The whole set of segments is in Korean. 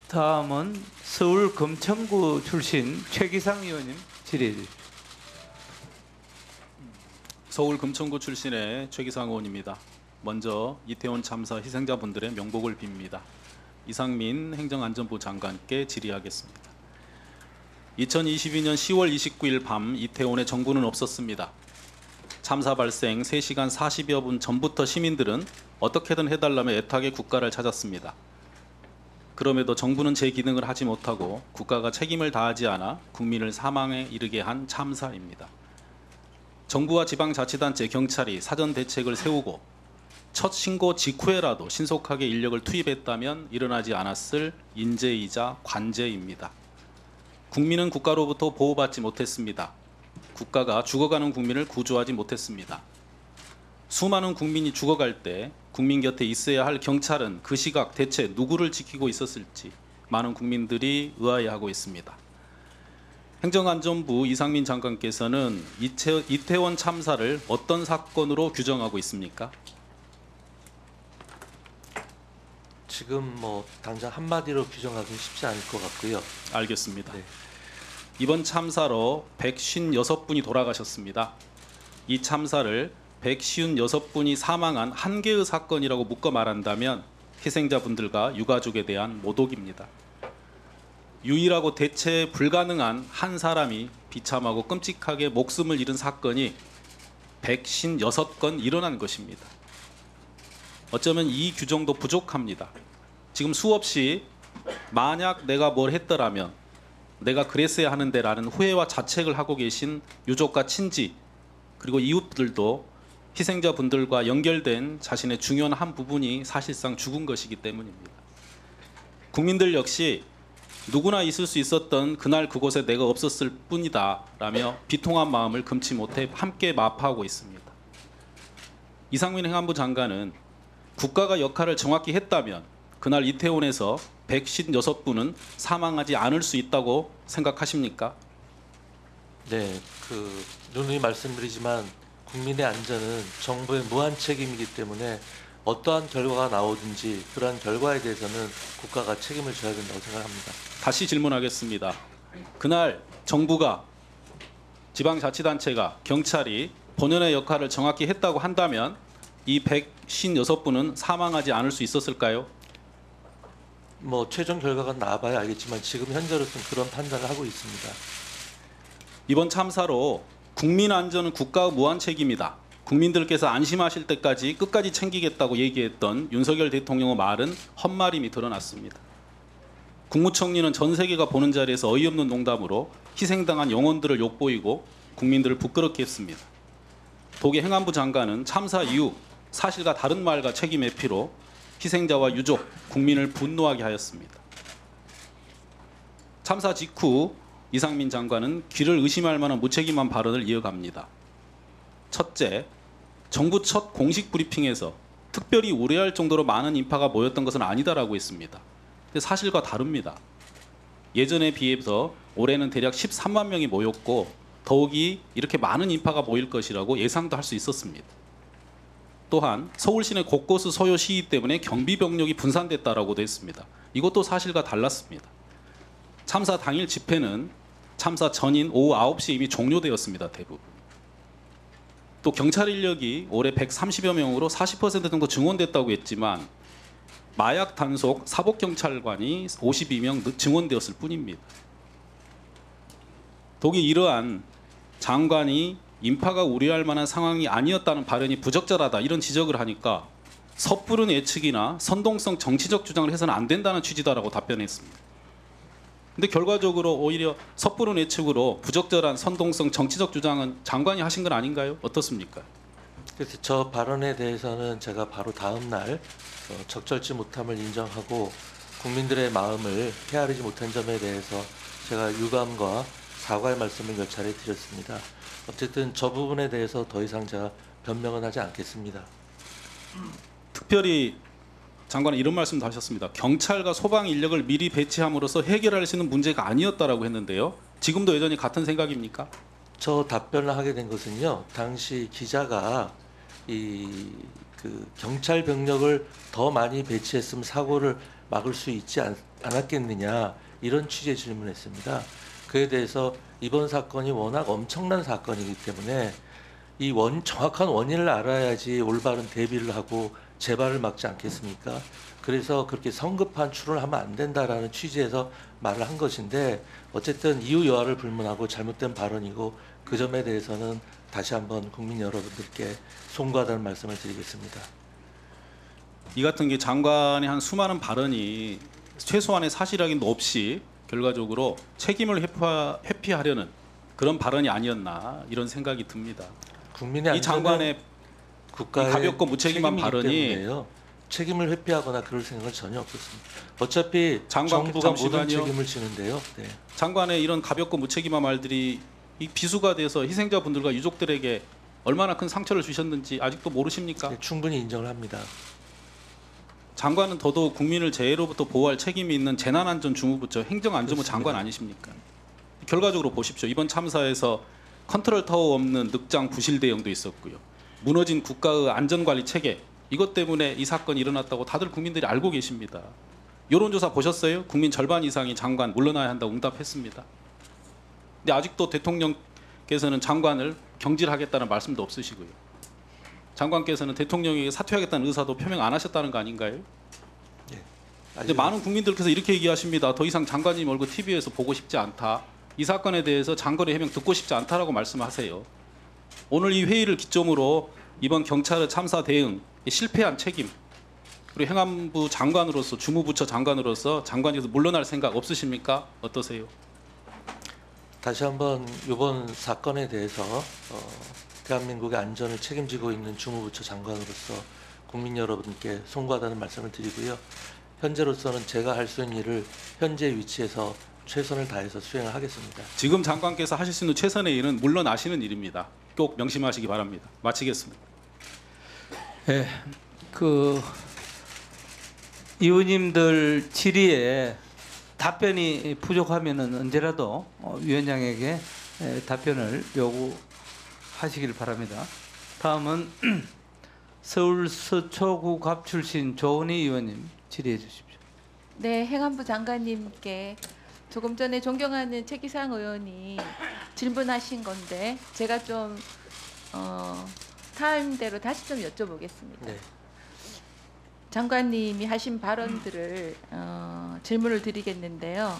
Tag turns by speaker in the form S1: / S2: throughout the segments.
S1: 다음은 서울 금천구 출신 최기상 의원님 질의해 주십시오.
S2: 서울 금천구 출신의 최기상 의원입니다. 먼저 이태원 참사 희생자분들의 명복을 빕니다. 이상민 행정안전부 장관께 질의하겠습니다. 2022년 10월 29일 밤 이태원에 정부는 없었습니다. 참사 발생 3시간 40여 분 전부터 시민들은 어떻게든 해달라며 애타게 국가를 찾았습니다. 그럼에도 정부는 제 기능을 하지 못하고 국가가 책임을 다하지 않아 국민을 사망에 이르게 한 참사입니다. 정부와 지방자치단체, 경찰이 사전 대책을 세우고 첫 신고 직후에라도 신속하게 인력을 투입했다면 일어나지 않았을 인재이자 관제입니다. 국민은 국가로부터 보호받지 못했습니다. 국가가 죽어가는 국민을 구조하지 못했습니다. 수많은 국민이 죽어갈 때 국민 곁에 있어야 할 경찰은 그 시각 대체 누구를 지키고 있었을지 많은 국민들이 의아해하고 있습니다. 행정안전부 이상민 장관께서는 이태원 참사를 어떤 사건으로 규정하고 있습니까?
S3: 지금 당장 한마디로 규정하기는 쉽지 않을 것 같고요.
S2: 알겠습니다.
S3: 네.
S2: 이번 참사로 156분이 돌아가셨습니다. 이 참사를 156분이 사망한 한 개의 사건이라고 묶어 말한다면 희생자분들과 유가족에 대한 모독입니다. 유일하고 대체 불가능한 한 사람이 비참하고 끔찍하게 목숨을 잃은 사건이 156건 일어난 것입니다. 어쩌면 이 규정도 부족합니다. 지금 수없이 만약 내가 뭘 했더라면 내가 그랬어야 하는데 라는 후회와 자책을 하고 계신 유족과 친지 그리고 이웃들도 희생자분들과 연결된 자신의 중요한 한 부분이 사실상 죽은 것이기 때문입니다. 국민들 역시 누구나 있을 수 있었던 그날 그곳에 내가 없었을 뿐이다 라며 비통한 마음을 금치 못해 함께 마파하고 있습니다. 이상민 행안부 장관은 국가가 역할을 정확히 했다면 그날 이태원에서 156분은 사망하지 않을 수 있다고 생각하십니까?
S3: 네, 누누이 말씀드리지만 국민의 안전은 정부의 무한 책임이기 때문에 어떠한 결과가 나오든지 그러한 결과에 대해서는 국가가 책임을 져야 된다고 생각합니다.
S2: 다시 질문하겠습니다. 그날 정부가, 지방자치단체가, 경찰이 본연의 역할을 정확히 했다고 한다면 이 156분은 사망하지 않을 수 있었을까요?
S3: 최종 결과가 나와봐야 알겠지만 지금 현재로서는 그런 판단을 하고 있습니다.
S2: 이번 참사로 국민 안전은 국가의 무한 책임이다. 국민들께서 안심하실 때까지 끝까지 챙기겠다고 얘기했던 윤석열 대통령의 말은 헛말임이 드러났습니다. 국무총리는 전 세계가 보는 자리에서 어이없는 농담으로 희생당한 영혼들을 욕보이고 국민들을 부끄럽게 했습니다. 독일 행안부 장관은 참사 이후 사실과 다른 말과 책임 회피로 희생자와 유족, 국민을 분노하게 하였습니다. 참사 직후 이상민 장관은 귀를 의심할 만한 무책임한 발언을 이어갑니다. 첫째, 정부 첫 공식 브리핑에서 특별히 우려할 정도로 많은 인파가 모였던 것은 아니다라고 했습니다. 근데 사실과 다릅니다. 예전에 비해서 올해는 대략 13만 명이 모였고 더욱이 이렇게 많은 인파가 모일 것이라고 예상도 할 수 있었습니다. 또한 서울 시내 곳곳의 소요 시위 때문에 경비 병력이 분산됐다라고도 했습니다. 이것도 사실과 달랐습니다. 참사 당일 집회는 참사 전인 오후 9시에 이미 종료되었습니다. 대부분. 또 경찰 인력이 올해 130여 명으로 40% 정도 증원됐다고 했지만 마약 단속 사복경찰관이 52명 증원되었을 뿐입니다. 독이 이러한 장관이 인파가 우려할 만한 상황이 아니었다는 발언이 부적절하다 이런 지적을 하니까 섣부른 예측이나 선동성 정치적 주장을 해서는 안 된다는 취지다라고 답변했습니다. 근데 결과적으로 오히려 섣부른 예측으로 부적절한 선동성 정치적 주장은 장관이 하신 건 아닌가요? 어떻습니까?
S3: 그래서 저 발언에 대해서는 제가 바로 다음 날 적절치 못함을 인정하고 국민들의 마음을 헤아리지 못한 점에 대해서 제가 유감과 사과의 말씀을 몇 차례 드렸습니다. 어쨌든 저 부분에 대해서 더 이상 제가 변명은 하지 않겠습니다.
S2: 특별히 장관은 이런 말씀도 하셨습니다. 경찰과 소방 인력을 미리 배치함으로써 해결할 수 있는 문제가 아니었다라고 했는데요. 지금도 여전히 같은 생각입니까?
S3: 저 답변을 하게 된 것은요. 당시 기자가 경찰 병력을 더 많이 배치했으면 사고를 막을 수 있지 않았겠느냐 이런 취지의 질문했습니다. 그에 대해서 이번 사건이 워낙 엄청난 사건이기 때문에 이 정확한 원인을 알아야지 올바른 대비를 하고 재발을 막지 않겠습니까? 그래서 그렇게 성급한 추론을 하면 안 된다라는 취지에서 말을 한 것인데 어쨌든 이유 여하를 불문하고 잘못된 발언이고 그 점에 대해서는 다시 한번 국민 여러분들께 송구하다는 말씀을 드리겠습니다.
S2: 이 같은 게 장관의 한 수많은 발언이 최소한의 사실 확인도 없이 결과적으로 책임을 회피하려는 그런 발언이 아니었나 이런 생각이 듭니다.
S3: 국민의
S2: 이 장관의
S3: 국가의
S2: 가볍고 무책임한
S3: 책임이기
S2: 발언이
S3: 때문에요. 책임을 회피하거나 그럴 생각은 전혀 없었습니다. 어차피
S2: 장관,
S3: 정부가 모든
S2: 잠시만요.
S3: 책임을 지는데요. 네.
S2: 장관의 이런 가볍고 무책임한 말들이 이 비수가 돼서 희생자분들과 유족들에게 얼마나 큰 상처를 주셨는지 아직도 모르십니까?
S3: 네, 충분히 인정을 합니다.
S2: 장관은 더더욱 국민을 재해로부터 보호할 책임이 있는 재난안전주무부처 행정안전부
S3: 그렇습니다.
S2: 장관 아니십니까? 결과적으로 보십시오. 이번 참사에서 컨트롤 타워 없는 늑장 부실 대응도 있었고요. 무너진 국가의 안전관리 체계 이것 때문에 이 사건이 일어났다고 다들 국민들이 알고 계십니다. 여론조사 보셨어요? 국민 절반 이상이 장관 물러나야 한다고 응답했습니다. 근데 아직도 대통령께서는 장관을 경질하겠다는 말씀도 없으시고요. 장관께서는 대통령에게 사퇴하겠다는 의사도 표명 안 하셨다는 거 아닌가요? 근데 많은 국민들께서 이렇게 얘기하십니다. 더 이상 장관님 얼굴 TV에서 보고 싶지 않다. 이 사건에 대해서 장관의 해명 듣고 싶지 않다라고 말씀하세요. 오늘 이 회의를 기점으로 이번 경찰의 참사 대응 실패한 책임 그리고 행안부 장관으로서 주무부처 장관으로서 장관에서 물러날 생각 없으십니까? 어떠세요?
S3: 다시 한번 이번 사건에 대해서 대한민국의 안전을 책임지고 있는 주무부처 장관으로서 국민 여러분께 송구하다는 말씀을 드리고요. 현재로서는 제가 할 수 있는 일을 현재 위치에서 최선을 다해서 수행을 하겠습니다.
S2: 지금 장관께서 하실 수 있는 최선의 일은 물러나시는 일입니다. 꼭 명심하시기 바랍니다. 마치겠습니다.
S1: 예, 그 의원님들 질의에 답변이 부족하면은 언제라도 위원장에게 답변을 요구하시길 바랍니다. 다음은 서울 서초구 갑 출신 조은희 의원님 질의해 주십시오.
S4: 네, 행안부 장관님께 조금 전에 존경하는 최기상 의원이 질문하신 건데 제가 좀 타임대로 다시 좀 여쭤보겠습니다.
S3: 네.
S4: 장관님이 하신 발언들을 질문을 드리겠는데요.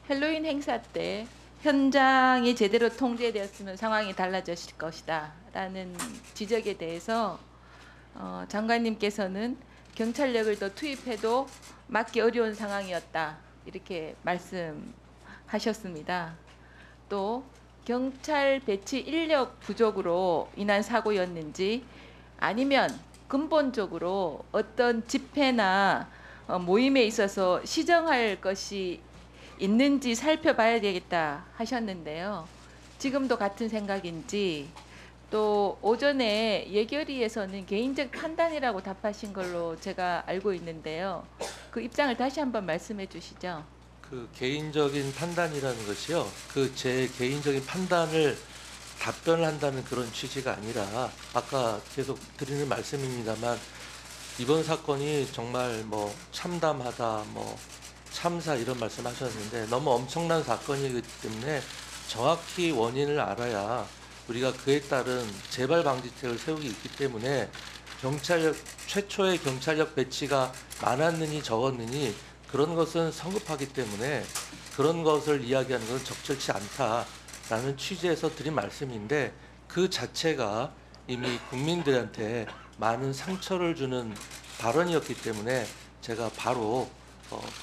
S4: 헬로윈 행사 때 현장이 제대로 통제되었으면 상황이 달라졌을 것이다 라는 지적에 대해서 장관님께서는 경찰력을 더 투입해도 막기 어려운 상황이었다 이렇게 말씀하셨습니다. 또 경찰 배치 인력 부족으로 인한 사고였는지 아니면 근본적으로 어떤 집회나 모임에 있어서 시정할 것이 있는지 살펴봐야 되겠다 하셨는데요. 지금도 같은 생각인지 또 오전에 예결위에서는 개인적 판단이라고 답하신 걸로 제가 알고 있는데요. 그 입장을 다시 한번 말씀해 주시죠.
S3: 그 개인적인 판단이라는 것이요. 그 제 개인적인 판단을 답변을 한다는 그런 취지가 아니라 아까 계속 드리는 말씀입니다만 이번 사건이 정말 뭐 참담하다 뭐 참사 이런 말씀하셨는데 너무 엄청난 사건이기 때문에 정확히 원인을 알아야 우리가 그에 따른 재발 방지책을 세우기 있기 때문에 경찰력 최초의 경찰력 배치가 많았느니 적었느니 그런 것은 성급하기 때문에 그런 것을 이야기하는 것은 적절치 않다라는 취지에서 드린 말씀인데 그 자체가 이미 국민들한테 많은 상처를 주는 발언이었기 때문에 제가 바로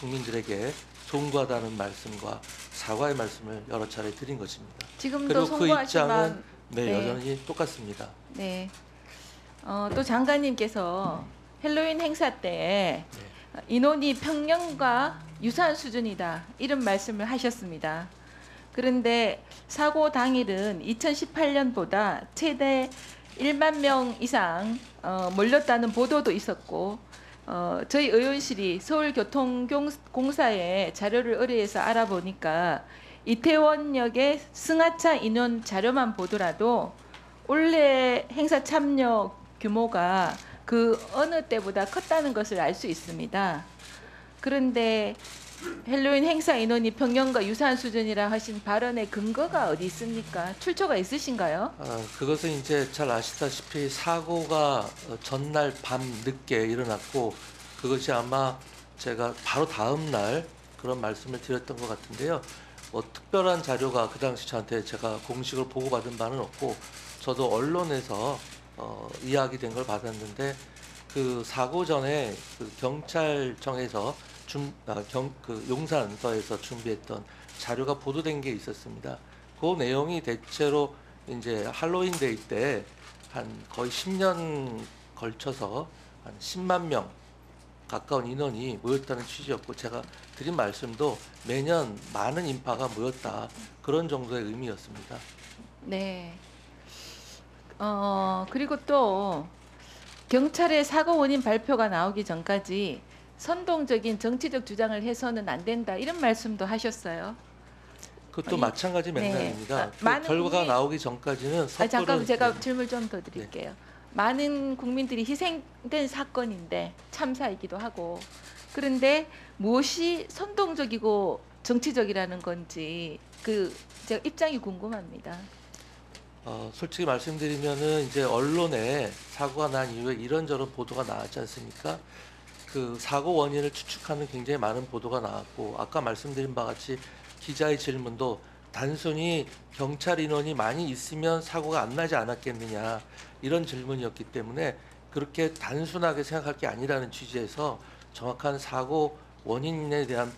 S3: 국민들에게 송구하다는 말씀과 사과의 말씀을 여러 차례 드린 것입니다.
S4: 지금도
S3: 그리고 그
S4: 송구하지만
S3: 입장은 네, 여전히 똑같습니다.
S4: 네. 또 장관님께서 헬로윈 행사 때 인원이 평년과 유사한 수준이다 이런 말씀을 하셨습니다. 그런데 사고 당일은 2018년보다 최대 1만 명 이상 몰렸다는 보도도 있었고 저희 의원실이 서울교통공사에 자료를 의뢰해서 알아보니까 이태원역의 승하차 인원 자료만 보더라도 올해 행사 참여 규모가 그 어느 때보다 컸다는 것을 알 수 있습니다. 그런데 헬로윈 행사 인원이 평년과 유사한 수준이라 하신 발언의 근거가 어디 있습니까? 출처가 있으신가요?
S3: 그것은 이제 잘 아시다시피 사고가 전날 밤 늦게 일어났고 그것이 아마 제가 바로 다음 날 그런 말씀을 드렸던 것 같은데요. 뭐 특별한 자료가 그 당시 저한테 제가 공식으로 보고받은 바는 없고 저도 언론에서 이야기된 걸 받았는데 그 사고 전에 그 경찰청에서 그 용산서에서 준비했던 자료가 보도된 게 있었습니다. 그 내용이 대체로 이제 할로윈데이 때 한 거의 10년 걸쳐서 한 10만 명 가까운 인원이 모였다는 취지였고 제가 드린 말씀도 매년 많은 인파가 모였다 그런 정도의 의미였습니다.
S4: 네. 그리고 또 경찰의 사고 원인 발표가 나오기 전까지 선동적인 정치적 주장을 해서는 안 된다 이런 말씀도 하셨어요.
S3: 그것도
S4: 이-
S3: 마찬가지
S4: 네.
S3: 맥락입니다. 그
S4: 많은
S3: 결과가
S4: 국민-
S3: 나오기 전까지는 섣부른
S4: 잠깐만 제가 질문 좀 더 드릴게요. 많은 국민들이 희생된 사건인데 참사이기도 하고 그런데 무엇이 선동적이고 정치적이라는 건지 그 제가 입장이 궁금합니다.
S3: 솔직히 말씀드리면은 이제 언론에 사고가 난 이후에 이런저런 보도가 나왔지 않습니까? 그 사고 원인을 추측하는 굉장히 많은 보도가 나왔고 아까 말씀드린 바와 같이 기자의 질문도 단순히 경찰 인원이 많이 있으면 사고가 안 나지 않았겠느냐 이런 질문이었기 때문에 그렇게 단순하게 생각할 게 아니라는 취지에서 정확한 사고 원인에 대한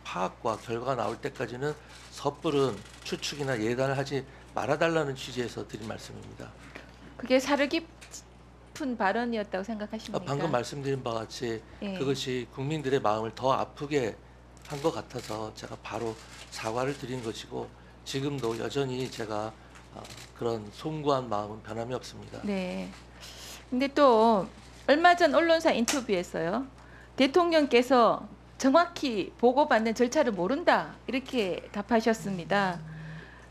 S3: 파악과 결과가 나올 때까지는 섣부른 추측이나 예단을 하지 말아달라는 취지에서 드린 말씀입니다.
S4: 그게 사려 깊은 발언이었다고 생각하십니까?
S3: 방금 말씀드린 바와 같이
S4: 예.
S3: 그것이 국민들의 마음을 더 아프게 한 것 같아서 제가 바로 사과를 드린 것이고 지금도 여전히 제가 그런 송구한 마음은 변함이 없습니다.
S4: 네. 근데 또 얼마 전 언론사 인터뷰에서요. 대통령께서 정확히 보고받는 절차를 모른다 이렇게 답하셨습니다.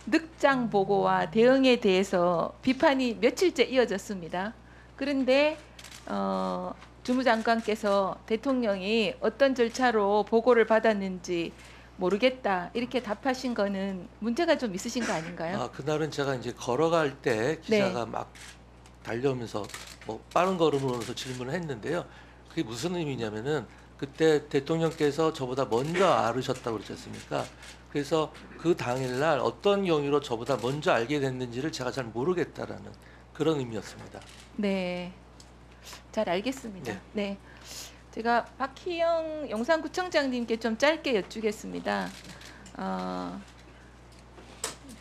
S4: 늑장 보고와 대응에 대해서 비판이 며칠째 이어졌습니다. 그런데 주무장관께서 대통령이 어떤 절차로 보고를 받았는지 모르겠다 이렇게 답하신 거는 문제가 좀 있으신 거 아닌가요?
S3: 그날은 제가 이제 걸어갈 때 기자가 막 달려오면서 뭐 빠른 걸음으로서 질문을 했는데요. 그게 무슨 의미냐면은 그때 대통령께서 저보다 먼저 알으셨다고 그러지 않습니까? 그래서 그 당일날 어떤 경위로 저보다 먼저 알게 됐는지를 제가 잘 모르겠다라는 그런 의미였습니다.
S4: 네, 잘 알겠습니다.
S3: 네.
S4: 네, 제가 박희영 용산구청장님께 좀 짧게 여쭈겠습니다.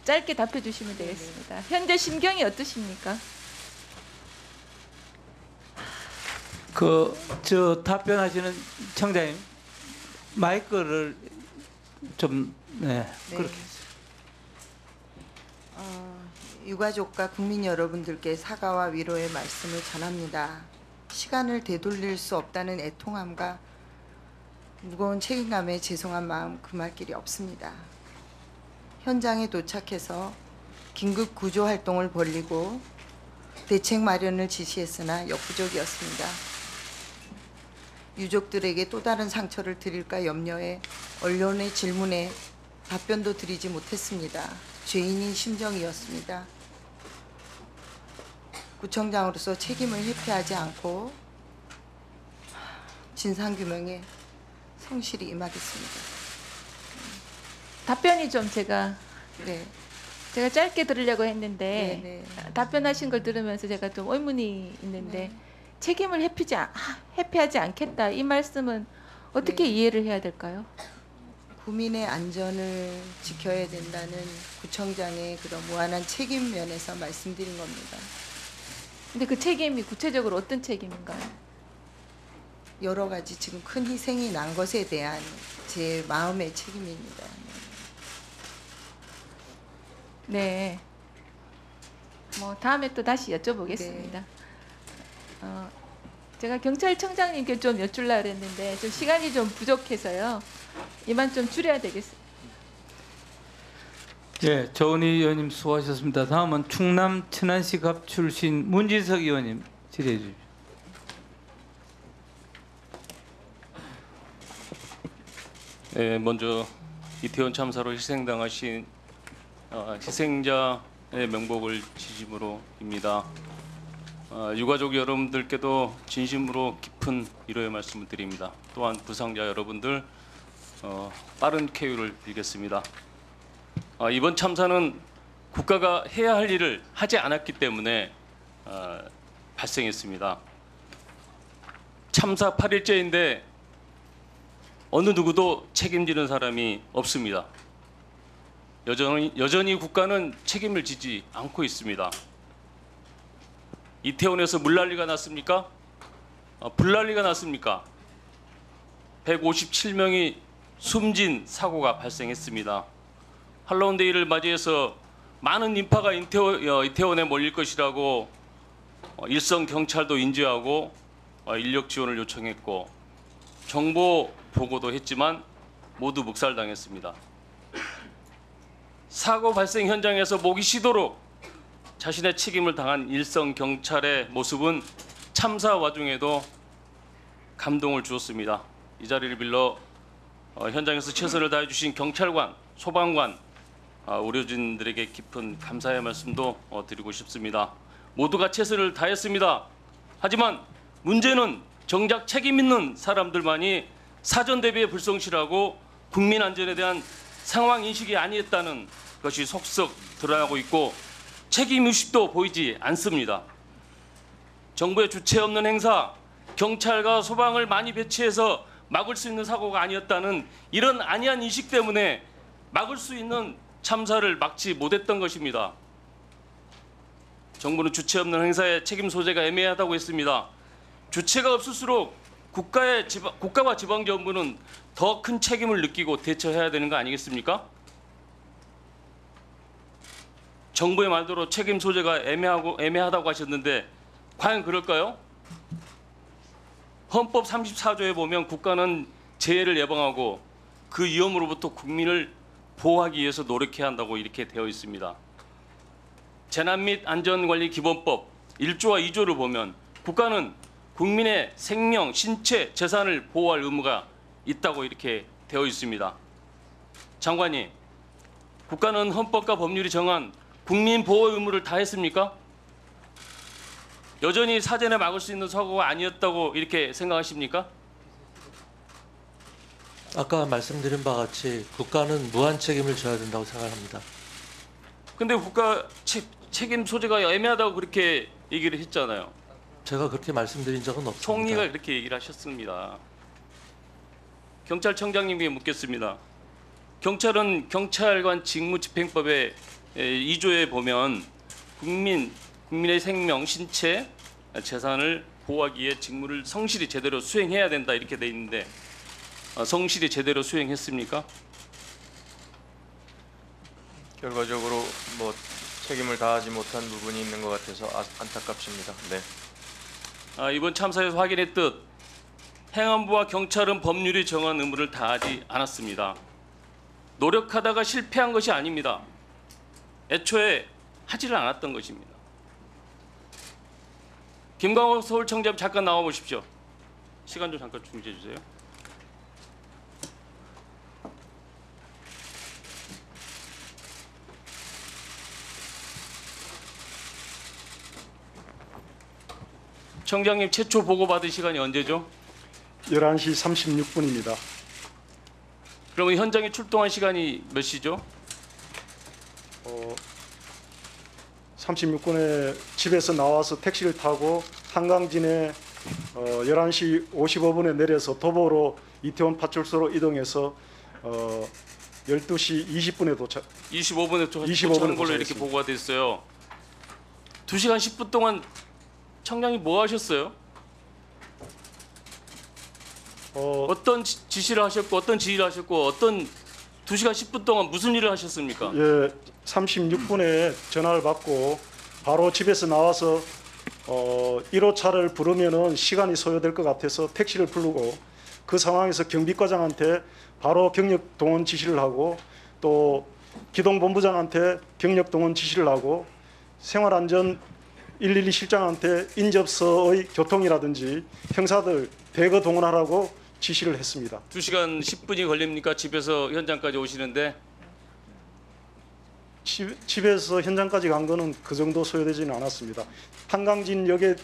S4: 짧게 답해 주시면 되겠습니다. 현재 심경이 어떠십니까?
S1: 저 답변하시는 청장님 마이크를 좀
S5: 네.
S1: 그렇게
S5: 유가족과 국민 여러분들께 사과와 위로의 말씀을 전합니다. 시간을 되돌릴 수 없다는 애통함과 무거운 책임감에 죄송한 마음 금할 길이 없습니다. 현장에 도착해서 긴급 구조 활동을 벌이고 대책 마련을 지시했으나 역부족이었습니다. 유족들에게 또 다른 상처를 드릴까 염려해 언론의 질문에 답변도 드리지 못했습니다. 죄인인 심정이었습니다. 구청장으로서 책임을 회피하지 않고 진상규명에 성실히 임하겠습니다.
S4: 답변이 좀 제가
S5: 네,
S4: 짧게 들으려고 했는데
S5: 네.
S4: 답변하신 걸 들으면서 제가 좀 의문이 있는데
S5: 네.
S4: 책임을 회피하지 않겠다 이 말씀은 어떻게
S5: 네.
S4: 이해를 해야 될까요?
S5: 국민의 안전을 지켜야 된다는 구청장의 그런 무한한 책임 면에서 말씀드린 겁니다.
S4: 근데 그 책임이 구체적으로 어떤 책임인가요?
S5: 여러 가지 지금 큰 희생이 난 것에 대한 제 마음의 책임입니다.
S4: 네. 뭐 다음에 또 다시 여쭤보겠습니다.
S5: 네.
S4: 제가 경찰청장님께 좀 여쭐라 그랬는데 좀 시간이 좀 부족해서요. 이만 좀 줄여야 되겠습니다.
S1: 예, 조은희 의원님 수고하셨습니다. 다음은 충남 천안시갑 출신 문진석 의원님 질의해 주십시오.
S6: 먼저 이태원 참사로 희생당하신 희생자의 명복을 지짐으로입니다. 유가족 여러분들께도 진심으로 깊은 위로의 말씀을 드립니다. 또한 부상자 여러분들 빠른 쾌유를 빌겠습니다. 이번 참사는 국가가 해야 할 일을 하지 않았기 때문에 발생했습니다. 참사 8일째인데 어느 누구도 책임지는 사람이 없습니다. 여전히 국가는 책임을 지지 않고 있습니다. 이태원에서 물난리가 났습니까? 불난리가 났습니까? 157명이 숨진 사고가 발생했습니다. 할로윈데이를 맞이해서 많은 인파가 이태원에 몰릴 것이라고 일선 경찰도 인지하고 인력 지원을 요청했고 정보 보고도 했지만 모두 묵살당했습니다. 사고 발생 현장에서 목이 쉬도록 자신의 책임을 당한 일선 경찰의 모습은 참사 와중에도 감동을 주었습니다. 이 자리를 빌러 현장에서 최선을 다해 주신 경찰관, 소방관, 의료진들에게 깊은 감사의 말씀도 드리고 싶습니다. 모두가 최선을 다했습니다. 하지만 문제는 정작 책임 있는 사람들만이 사전 대비에 불성실하고 국민 안전에 대한 상황 인식이 아니었다는 것이 속속 드러나고 있고 책임 의식도 보이지 않습니다. 정부의 주체 없는 행사, 경찰과 소방을 많이 배치해서 막을 수 있는 사고가 아니었다는 이런 안이한 인식 때문에 막을 수 있는 참사를 막지 못했던 것입니다. 정부는 주체 없는 행사에 책임 소재가 애매하다고 했습니다. 주체가 없을수록 국가와 지방정부는 더 큰 책임을 느끼고 대처해야 되는 거 아니겠습니까? 정부의 말대로 책임 소재가 애매하다고 하셨는데 과연 그럴까요? 헌법 34조에 보면 국가는 재해를 예방하고 그 위험으로부터 국민을 보호하기 위해서 노력해야 한다고 이렇게 되어 있습니다. 재난 및 안전관리 기본법 1조와 2조를 보면 국가는 국민의 생명, 신체, 재산을 보호할 의무가 있다고 이렇게 되어 있습니다. 장관님, 국가는 헌법과 법률이 정한 국민 보호 의무를 다했습니까? 여전히 사전에 막을 수 있는 사고가 아니었다고 이렇게 생각하십니까?
S3: 아까 말씀드린 바와 같이 국가는 무한 책임을 져야 된다고 생각합니다.
S6: 근데 국가 책임 소재가 애매하다고 그렇게 얘기를 했잖아요.
S3: 제가 그렇게 말씀드린 적은 없습니다.
S6: 총리가 이렇게 얘기를 하셨습니다. 경찰청장님께 묻겠습니다. 경찰은 경찰관 직무집행법의 2조에 보면 국민의 생명, 신체, 재산을 보호하기 위해 직무를 성실히 제대로 수행해야 된다 이렇게 돼 있는데 성실히 제대로 수행했습니까?
S7: 결과적으로 책임을 다하지 못한 부분이 있는 것 같아서 안타깝습니다. 네.
S6: 이번 참사에서 확인했듯 행안부와 경찰은 법률이 정한 의무를 다하지 않았습니다. 노력하다가 실패한 것이 아닙니다. 애초에 하지를 않았던 것입니다. 김광호 서울청장 잠깐 나와 보십시오. 시간 좀 잠깐 중지해 주세요. 청장님 최초 보고받은 시간이 언제죠?
S8: 11시 36분입니다.
S6: 그러면 현장에 출동한 시간이 몇 시죠?
S8: 36분에 집에서 나와서 택시를 타고 한강진에 11시 55분에 내려서 도보로 이태원 파출소로 이동해서 12시 20분에 도착.
S6: 25분에
S8: 25분에
S6: 도착한 걸로 이렇게
S8: 도착했습니다.
S6: 보고가 됐어요. 2시간 10분 동안 청장이 뭐 하셨어요? 어떤 지시를 하셨고 어떤 지휘를 하셨고 어떤 2시간 10분 동안 무슨 일을 하셨습니까?
S8: 예, 36분에 전화를 받고 바로 집에서 나와서 1호차를 부르면은 시간이 소요될 것 같아서 택시를 부르고 그 상황에서 경비과장한테 바로 경력 동원 지시를 하고 또 기동본부장한테 경력 동원 지시를 하고 생활안전 112 실장한테 인접서의 교통이라든지 형사들 대거 동원하라고 지시를 했습니다.
S6: 2시간 10분이 걸립니까? 집에서 현장까지 오시는데
S8: 집에서 현장까지 간 거는 그 정도 소요되지는 않았습니다. 한강진역에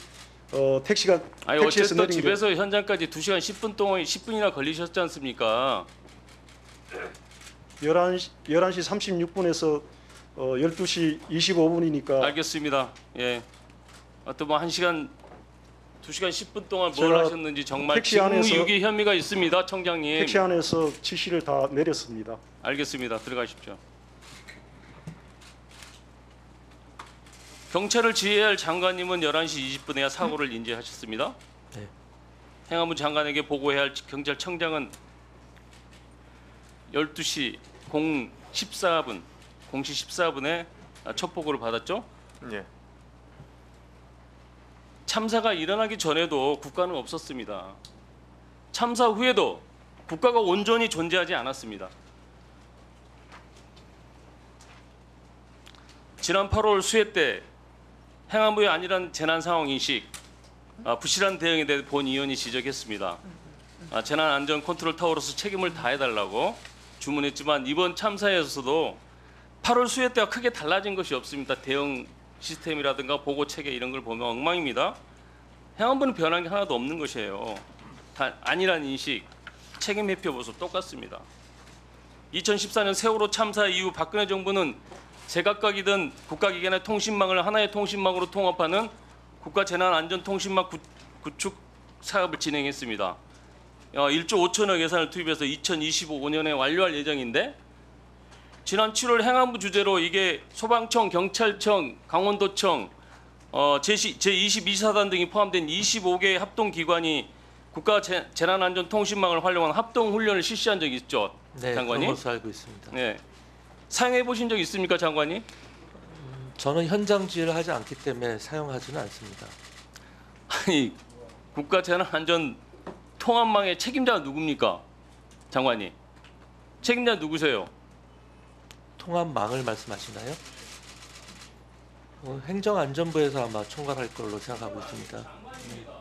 S8: 택시에서
S6: 아니 어쨌든
S8: 내린 게
S6: 집에서 현장까지 2시간 10분 동안 10분이나 걸리셨지 않습니까?
S8: 11시 36분에서 12시 25분이니까
S6: 알겠습니다. 예. 어떤 뭐 1시간 2시간 10분 동안 뭘
S8: 제가
S6: 하셨는지 정말
S8: 택시 안에서-
S6: 직무유기 혐의가 있습니다, 청장님.
S8: 택시 안에서 지시를 다 내렸습니다.
S6: 알겠습니다. 들어가십시오. 경찰을 지휘해야 할 장관님은 11시 20분에야 사고를 인지하셨습니다.
S3: 네.
S6: 행안부 장관에게 보고해야 할 경찰청장은 12시 0시 14분에 첩보고를 받았죠.
S7: 예.
S6: 참사가 일어나기 전에도 국가는 없었습니다. 참사 후에도 국가가 온전히 존재하지 않았습니다. 지난 8월 수해 때 행안부의 안일한 재난 상황 인식, 부실한 대응에 대해 본 의원이 지적했습니다. 재난 안전 컨트롤 타워로서 책임을 다해달라고 주문했지만 이번 참사에서도 8월 수해 때와 크게 달라진 것이 없습니다. 대응 시스템이라든가 보고 체계 이런 걸 보면 엉망입니다. 행안부는 변한 게 하나도 없는 것이에요. 안일한 인식, 책임 회피 모습 똑같습니다. 2014년 세월호 참사 이후 박근혜 정부는 제각각이든 국가기관의 통신망을 하나의 통신망으로 통합하는 국가재난안전통신망 구축 사업을 진행했습니다. 1조 5천억 예산을 투입해서 2025년에 완료할 예정인데 지난 7월 행안부 주재로 이게 소방청, 경찰청, 강원도청, 제22사단 등이 포함된 25개의 합동기관이 국가재난안전통신망을 활용한 합동훈련을 실시한 적이 있죠,
S3: 네,
S6: 장관님?
S3: 그런 것으로 알고 있습니다.
S6: 네. 사용해 보신 적 있습니까, 장관님?
S3: 저는 현장 지휘를 하지 않기 때문에 사용하지는 않습니다.
S6: 아니, 국가재난안전 통합망의 책임자가 누굽니까, 장관님? 책임자 누구세요?
S3: 통합망을 말씀하시나요? 행정안전부에서 아마 총괄할 걸로 생각하고 있습니다.